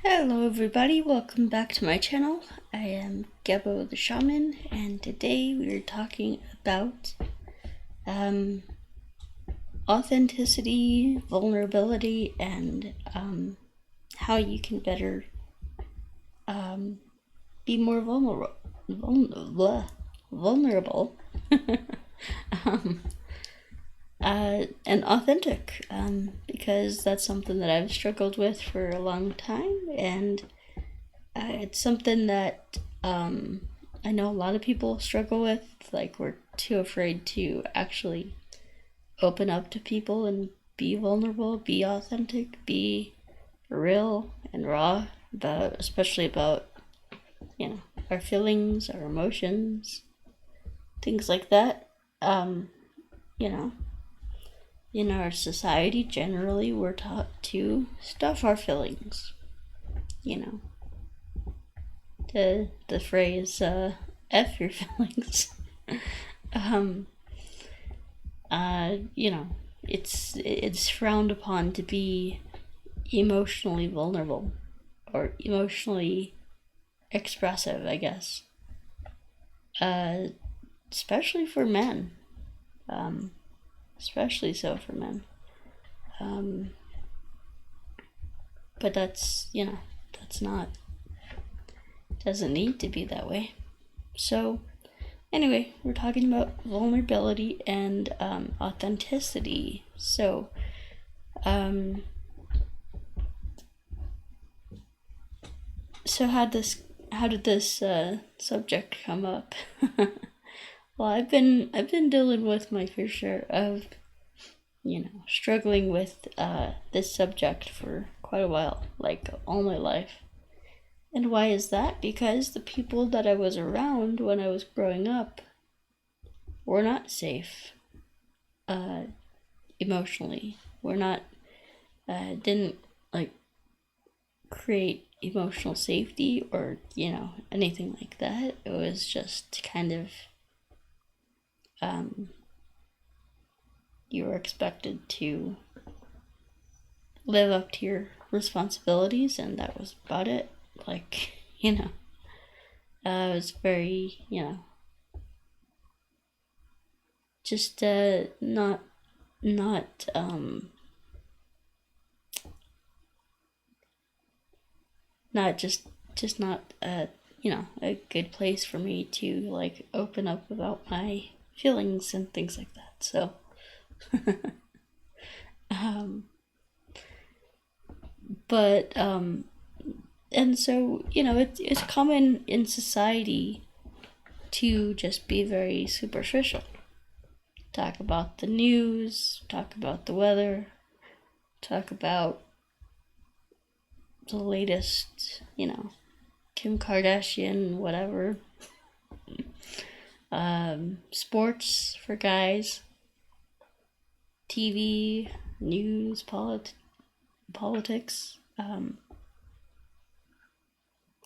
Hello everybody, welcome back to my channel. I am Gebo the Shaman, and today we are talking about authenticity, vulnerability, and how you can better be more vulnerable and authentic, because that's something that I've struggled with for a long time, and it's something that I know a lot of people struggle with. Like, we're too afraid to actually open up to people and be vulnerable, be authentic, be real and raw especially about, our feelings, our emotions, things like that. You know, in our society, generally, we're taught to stuff our feelings. The phrase "f your feelings." um, it's frowned upon to be emotionally vulnerable or emotionally expressive, I guess. Especially for men. Especially so for men. But that's not, doesn't need to be that way. So, anyway, we're talking about vulnerability and authenticity. So, how did this subject come up? Well, I've been dealing with my fair share of, struggling with this subject for quite a while, like all my life. And why is that? Because the people that I was around when I was growing up were not safe emotionally. Were not, didn't like create emotional safety or, anything like that. It was just kind of, you were expected to live up to your responsibilities, and that was about it. Like, it was very, just not not a good place for me to like open up about my feelings and things like that. So but and so, it's common in society to just be very superficial. Talk about the news, talk about the weather, talk about the latest, Kim Kardashian, whatever. Sports for guys, TV, news, politics.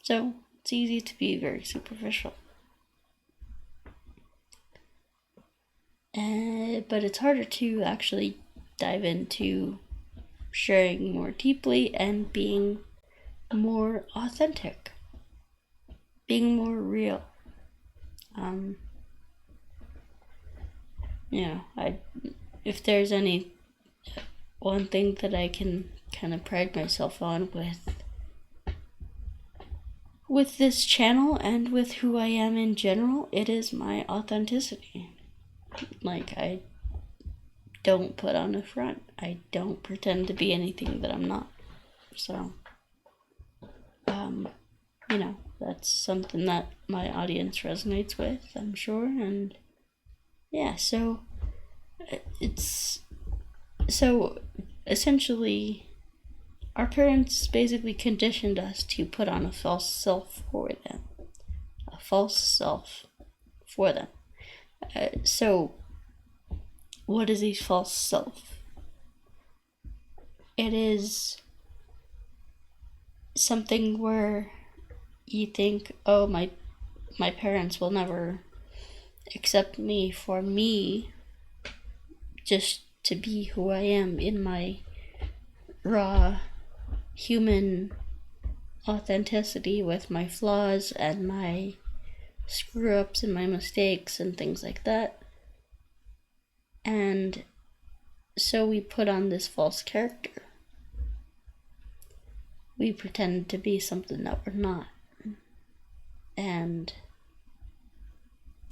So it's easy to be very superficial. But it's harder to actually dive into sharing more deeply and being more authentic, being more real. If there's any one thing that I can kind of pride myself on with this channel and with who I am in general, it is my authenticity. Like, I don't put on a front. I don't pretend to be anything that I'm not. So, that's something that my audience resonates with, I'm sure. And yeah, so essentially, our parents basically conditioned us to put on a false self for them. A false self for them. So, what is a false self? It is something where you think, oh, my parents will never accept me for me, just to be who I am in my raw human authenticity with my flaws and my screw ups and my mistakes and things like that. And so we put on this false character. We pretend to be something that we're not. And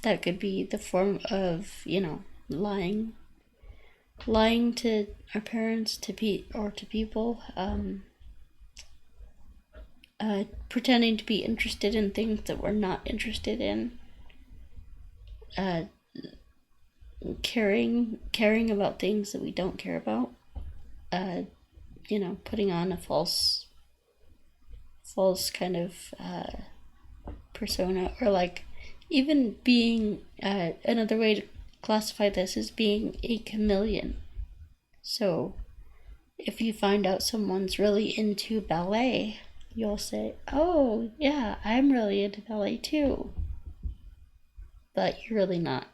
that could be the form of, lying to our parents, to people, pretending to be interested in things that we're not interested in, caring about things that we don't care about, putting on a false kind of persona, or like even being another way to classify this is being a chameleon. So if you find out someone's really into ballet, you'll say, oh yeah, I'm really into ballet too, but you're really not.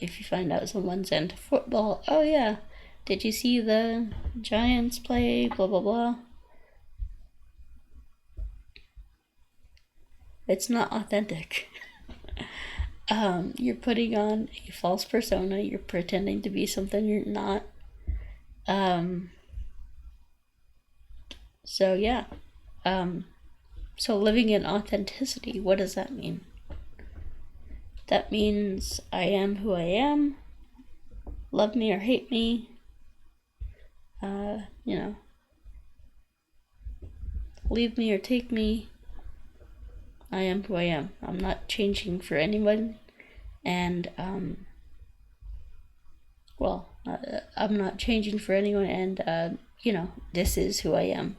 If you find out someone's into football, oh yeah, did you see the Giants play, blah blah blah. It's not authentic. You're putting on a false persona. You're pretending to be something you're not. So yeah. So living in authenticity, what does that mean? That means I am who I am. Love me or hate me. Leave me or take me. I am who I am. I'm not changing for anyone. And, I'm not changing for anyone. And, this is who I am.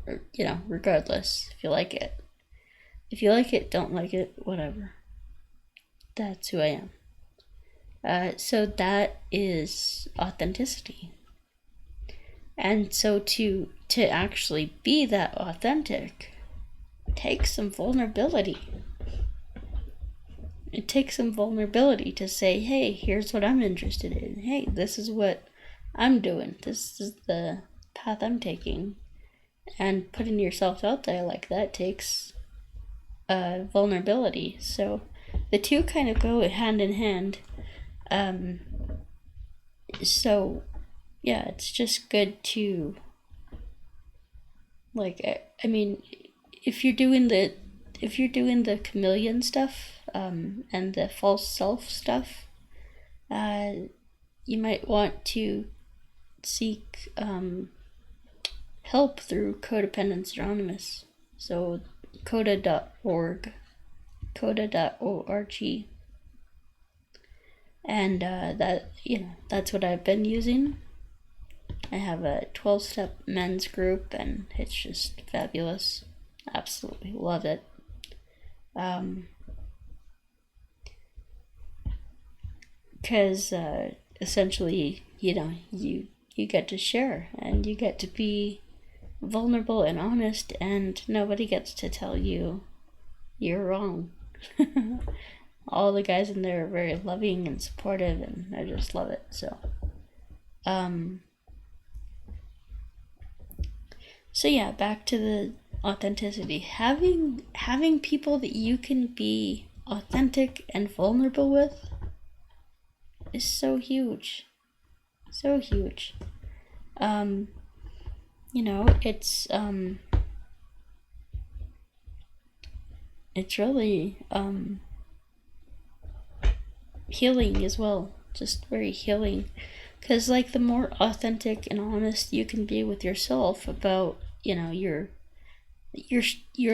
Or, regardless, if you like it. If you like it, don't like it, whatever. That's who I am. So that is authenticity. And so to actually be that authentic takes some vulnerability. It takes some vulnerability to say, hey, here's what I'm interested in. Hey, this is what I'm doing. This is the path I'm taking. And putting yourself out there like that takes vulnerability. So the two kind of go hand in hand. So yeah, it's just good to, if you're doing the chameleon stuff, and the false self stuff, you might want to seek help through Codependence Anonymous. So coda.org, coda.org. And that's what I've been using. I have a 12-step men's group, and it's just fabulous. Absolutely love it. Because essentially, you get to share, and you get to be vulnerable and honest, and nobody gets to tell you you're wrong. All the guys in there are very loving and supportive, and I just love it. So yeah, back to the authenticity. Having people that you can be authentic and vulnerable with is so huge. So huge. It's really healing as well. Just very healing. Because the more authentic and honest you can be with yourself about, your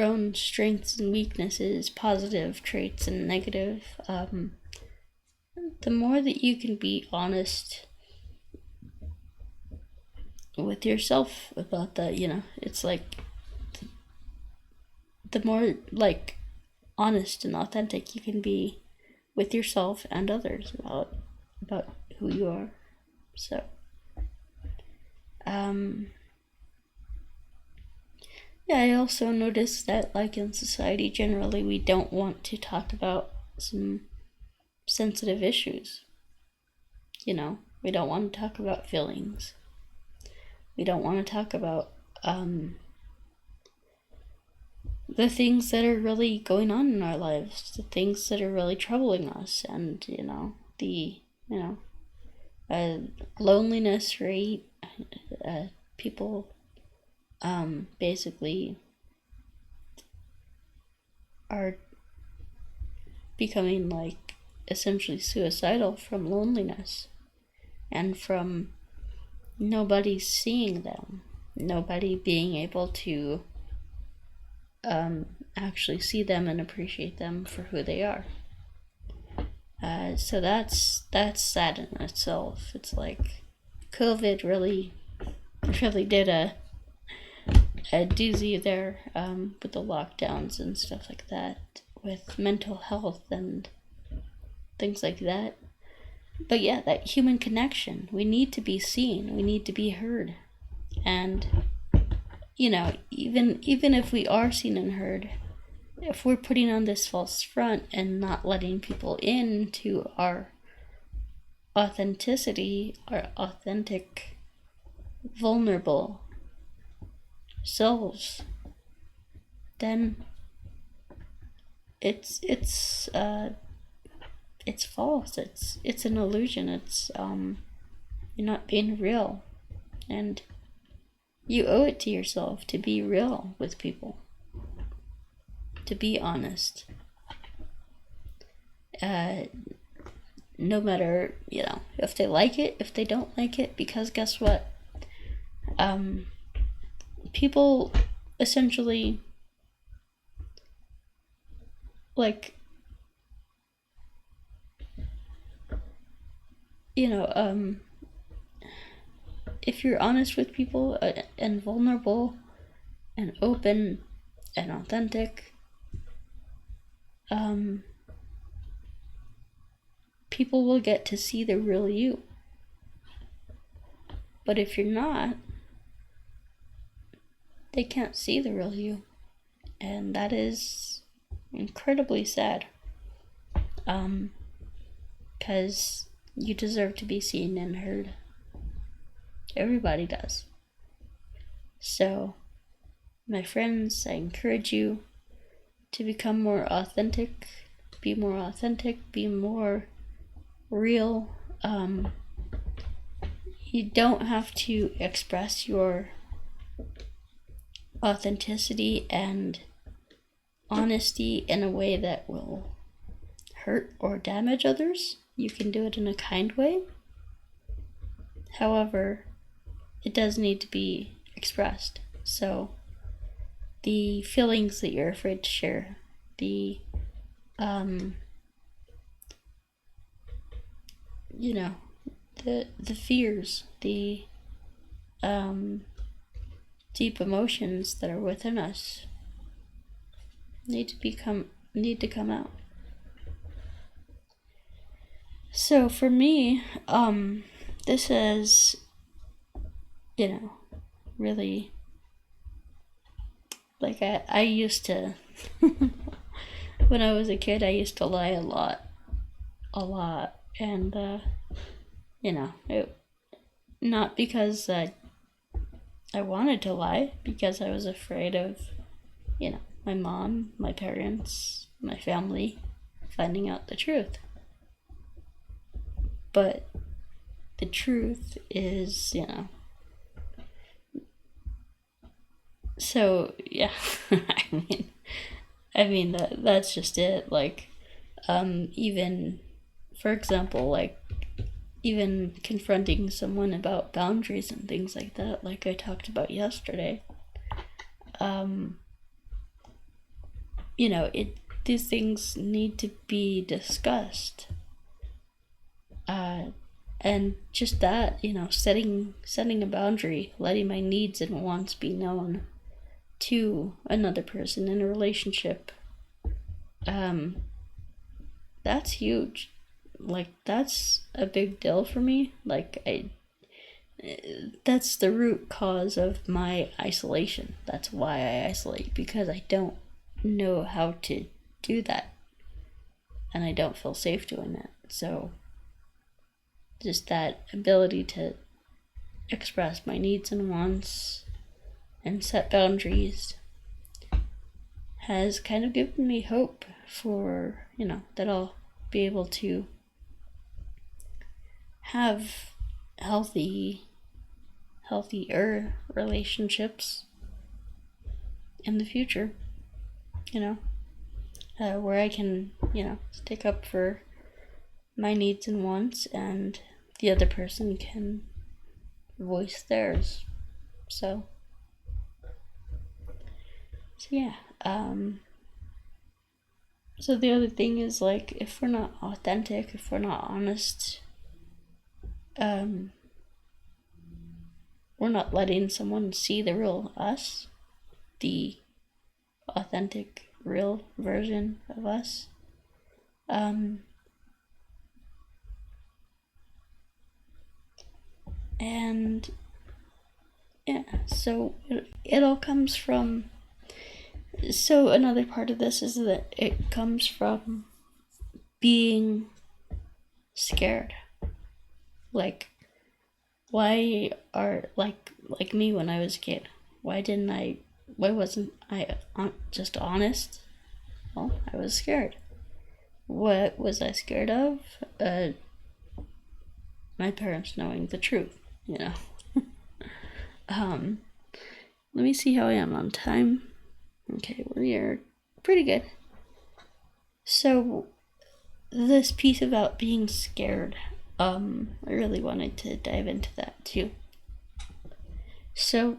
own strengths and weaknesses, positive traits and negative, the more that you can be honest with yourself about that, it's the more honest and authentic you can be with yourself and others about who you are. So I also noticed that in society generally, we don't want to talk about some sensitive issues. We don't want to talk about feelings. We don't want to talk about the things that are really going on in our lives, the things that are really troubling us, and the loneliness rate. People basically are becoming like essentially suicidal from loneliness and from nobody seeing them, nobody being able to actually see them and appreciate them for who they are. So that's sad in itself. It's like COVID really did a doozy there with the lockdowns and stuff like that, with mental health and things like that. But yeah, that human connection. We need to be seen. We need to be heard. And even if we are seen and heard, if we're putting on this false front and not letting people into our authenticity, our authentic, vulnerable selves, then it's false. It's an illusion. It's you're not being real, and you owe it to yourself to be real with people, to be honest. No matter if they like it, if they don't like it, because guess what? People essentially like if you're honest with people and vulnerable and open and authentic, people will get to see the real you. But if you're not, they can't see the real you, and that is incredibly sad, because you deserve to be seen and heard. Everybody does. So, my friends, I encourage you to become more authentic, be more real. You don't have to express your authenticity and honesty in a way that will hurt or damage others. You can do it in a kind way. However, it does need to be expressed. So the feelings that you're afraid to share, the the fears, the deep emotions that are within us need to come out. So for me, this is really, like, I used to when I was a kid, I used to lie a lot, and it not because I wanted to lie, because I was afraid of my mom, my parents, my family finding out the truth. But the truth is, so yeah. I mean that's just it. Like, even, for example, like, even confronting someone about boundaries and things like that, like I talked about yesterday, these things need to be discussed, and just that, setting a boundary, letting my needs and wants be known to another person in a relationship, that's huge. Like, that's a big deal for me. Like, that's the root cause of my isolation. That's why I isolate, because I don't know how to do that, and I don't feel safe doing it. So just that ability to express my needs and wants and set boundaries has kind of given me hope for, that I'll be able to have healthier relationships in the future, where I can, stick up for my needs and wants, and the other person can voice theirs. So yeah. So the other thing is, like, if we're not authentic, if we're not honest, we're not letting someone see the real us, the authentic, real version of us. And yeah, so it all comes from. So another part of this is that it comes from being scared. Like, why are, like me when I was a kid, why wasn't I just honest? Well, I was scared. What was I scared of? My parents knowing the truth, Let me see how I am on time. Okay, we are pretty good. So, this piece about being scared, I really wanted to dive into that too. So,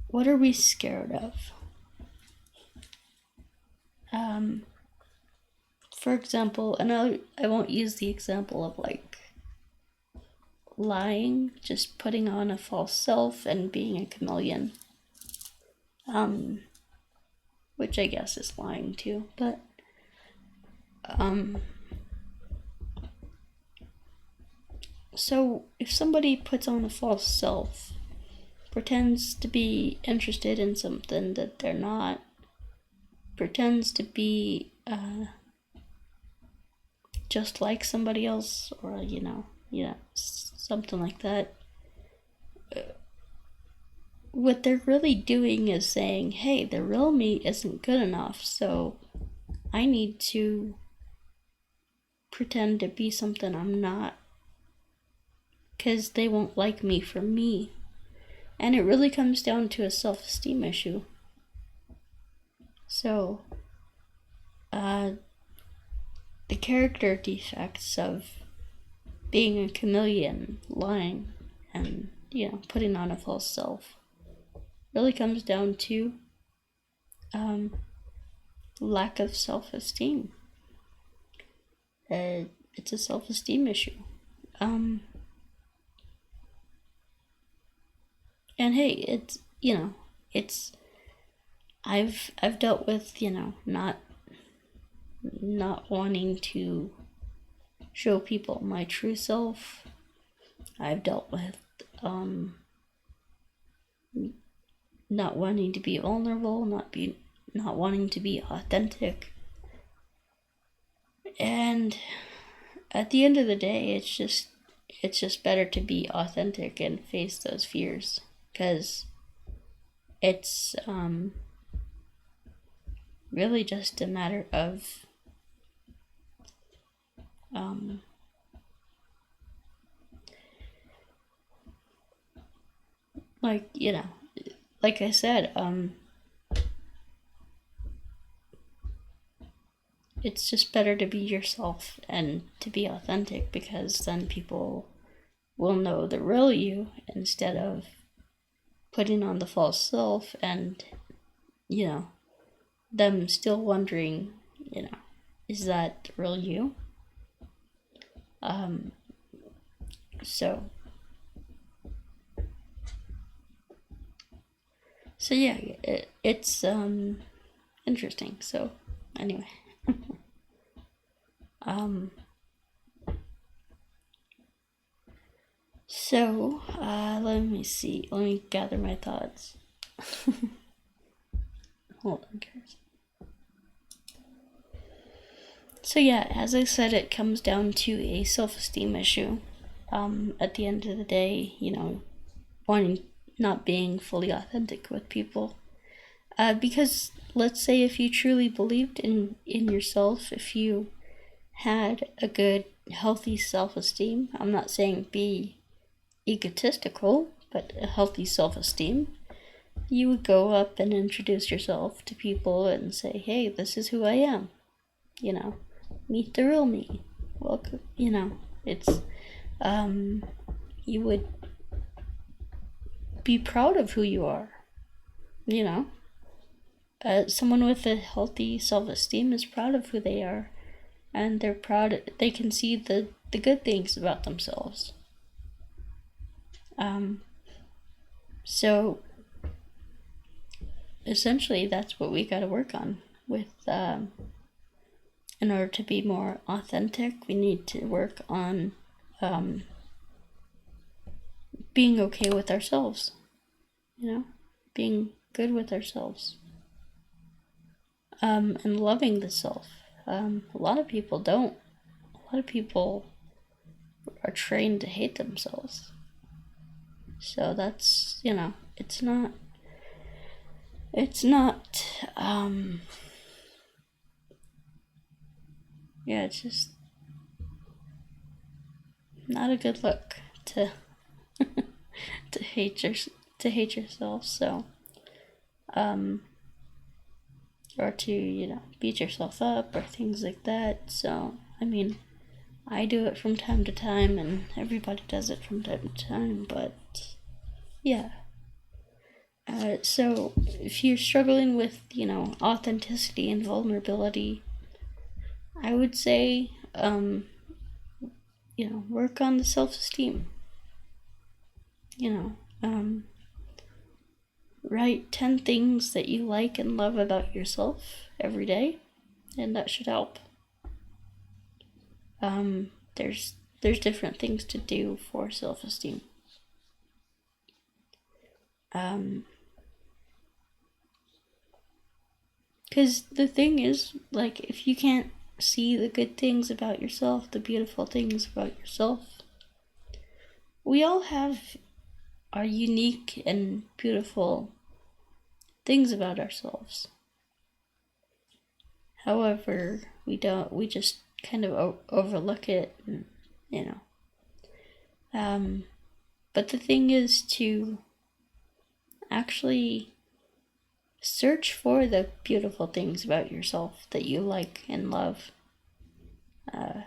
what are we scared of? For example, and I won't use the example of, like, lying, just putting on a false self and being a chameleon. Which I guess is lying too, but so if somebody puts on a false self, pretends to be interested in something that they're not, pretends to be just like somebody else, or something like that, what they're really doing is saying, hey, the real me isn't good enough, so I need to pretend to be something I'm not, because they won't like me for me. And it really comes down to a self-esteem issue. So, the character defects of being a chameleon, lying, and, putting on a false self really comes down to lack of self-esteem. It's a self-esteem issue. And hey, I've dealt with, not wanting to show people my true self. I've dealt with not wanting to be vulnerable, not wanting to be authentic. And at the end of the day, it's just better to be authentic and face those fears, because it's really just a matter of like I said, it's just better to be yourself and to be authentic, because then people will know the real you instead of putting on the false self and, them still wondering, is that real you? So yeah, it's interesting. So anyway, so let me see. Let me gather my thoughts. Hold on, guys. So yeah, as I said, it comes down to a self-esteem issue. At the end of the day, wanting not being fully authentic with people. Because let's say if you truly believed in yourself, if you had a good, healthy self-esteem, I'm not saying be egotistical, but a healthy self-esteem, you would go up and introduce yourself to people and say, hey, this is who I am. You know, meet the real me. Welcome, you know, it's, you would be proud of who you are, you know. Someone with a healthy self-esteem is proud of who they are, and they're proud, they can see the good things about themselves. So essentially that's what we got to work on with, in order to be more authentic, we need to work on being okay with ourselves, you know, being good with ourselves, and loving the self. A lot of people don't. A lot of people are trained to hate themselves. So that's, you know, it's not, yeah, it's just not a good look to to hate yourself. So, or to, you know, beat yourself up or things like that. So, I mean, I do it from time to time, and everybody does it from time to time, but yeah. So if you're struggling with, you know, authenticity and vulnerability, I would say, you know, work on the self-esteem. You know, write 10 things that you like and love about yourself every day, and that should help. There's different things to do for self-esteem. Because the thing is, like, if you can't see the good things about yourself, the beautiful things about yourself, we all have our unique and beautiful things about ourselves. However, we just kind of overlook it, and, you know. But the thing is to actually search for the beautiful things about yourself that you like and love,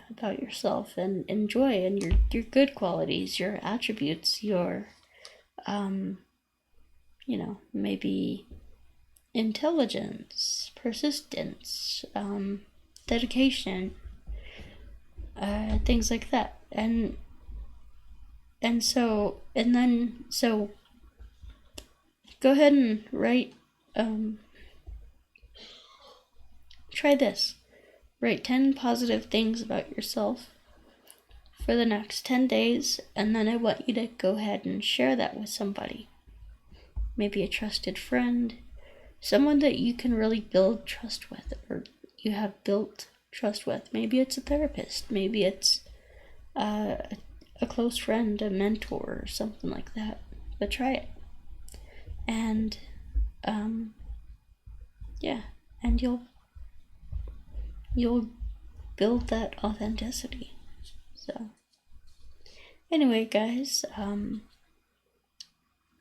about yourself, and enjoy, and your good qualities, your attributes, your, you know, maybe intelligence, persistence, dedication, things like that. And so go ahead and write, try this. Write 10 positive things about yourself for the next 10 days, and then I want you to go ahead and share that with somebody. Maybe a trusted friend, someone that you can really build trust with, or you have built trust with. Maybe it's a therapist, maybe it's a close friend, a mentor, or something like that. But try it. And yeah, and you'll build that authenticity. So anyway, guys,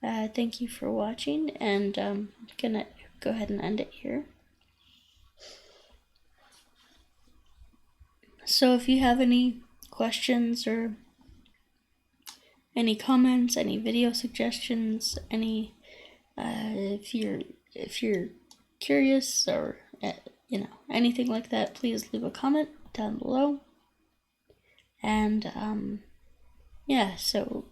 thank you for watching, and I'm gonna go ahead and end it here. So if you have any questions or any comments, any video suggestions, any, if you're curious, or you know, anything like that, please leave a comment down below. And yeah, so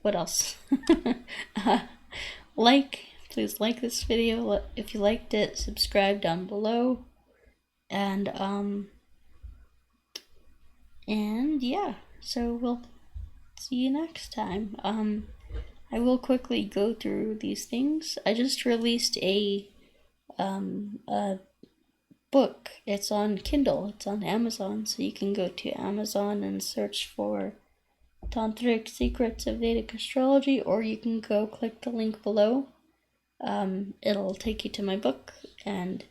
what else? Please like this video if you liked it, subscribe down below, and yeah, so we'll see you next time. I will quickly go through these things. I just released a book. It's on Kindle, it's on Amazon, so you can go to Amazon and search for Tantric Secrets of Vedic Astrology, or you can go click the link below. It'll take you to my book, and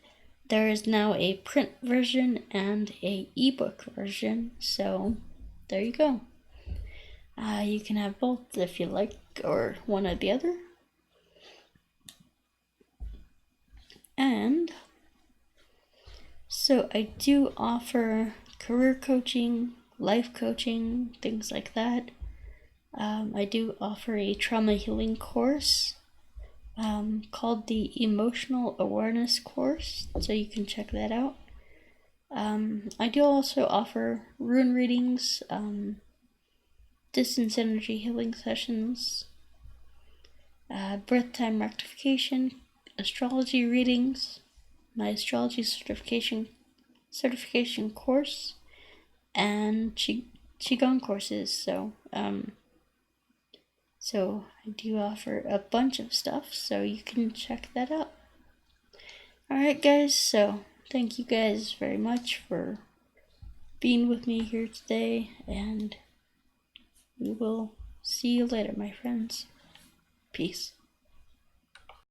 there is now a print version and a ebook version, so there you go. You can have both if you like, or one or the other. And so I do offer career coaching, life coaching, things like that. I do offer a trauma healing course called the Emotional Awareness Course, so you can check that out. I do also offer rune readings, distance energy healing sessions, birth time rectification, astrology readings, my astrology certification course, and qigong courses. So I do offer a bunch of stuff, so you can check that out. Alright guys, so thank you guys very much for being with me here today, and we will see you later, my friends. Peace.